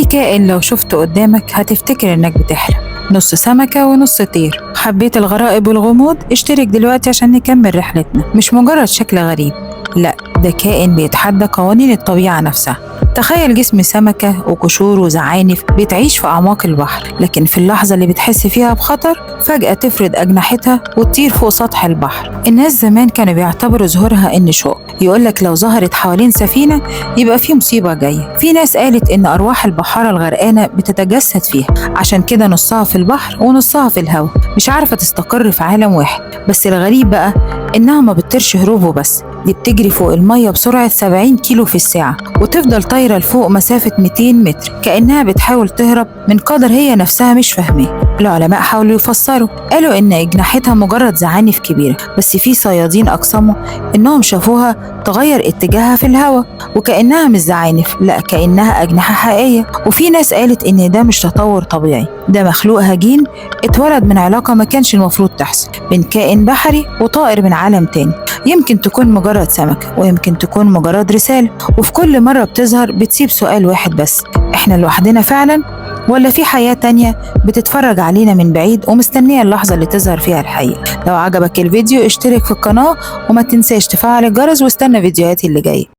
كائن لو شفته قدامك هتفتكر إنك بتحلم، نص سمكة ونص طير. حبيت الغرائب والغموض؟ اشترك دلوقتي عشان نكمل رحلتنا. مش مجرد شكل غريب، لا، ده كائن بيتحدى قوانين الطبيعة نفسها. تخيل جسم سمكة وقشور وزعانف بتعيش في أعماق البحر، لكن في اللحظة اللي بتحس فيها بخطر فجأة تفرد أجنحتها وتطير فوق سطح البحر. الناس زمان كانوا بيعتبروا ظهورها إن شوق، يقولك لو ظهرت حوالين سفينة يبقى في مصيبة جاية. في ناس قالت إن أرواح البحارة الغرقانة بتتجسد فيها، عشان كده نصها في البحر ونصها في الهواء، مش عارفة تستقر في عالم واحد. بس الغريب بقى إنها ما بتطيرش هروب وبس، دي بتجري فوق المية بسرعة 70 كيلو في الساعة، وتفضل طايرة لفوق مسافة 200 متر كأنها بتحاول تهرب من قدر هي نفسها مش فاهماه. العلماء حاولوا يفسروا، قالوا إن أجنحتها مجرد زعانف كبيرة، بس في صيادين أقسموا إنهم شافوها تغير اتجاهها في الهواء وكأنها مش زعانف، لا كأنها أجنحة حقيقية. وفي ناس قالت إن ده مش تطور طبيعي، ده مخلوق هجين اتولد من علاقة ما كانش المفروض تحصل بين كائن بحري وطائر من عالم تاني. يمكن تكون مجرد سمكة ويمكن تكون مجرد رسالة، وفي كل مرة بتظهر بتسيب سؤال واحد بس: إحنا لوحدنا فعلا ولا في حياة تانية بتتفرج علينا من بعيد ومستنية اللحظة اللي تظهر فيها الحقيقة؟ لو عجبك الفيديو اشترك في القناة وما تنساش تفعل الجرس واستنى فيديوهاتي اللي جاية.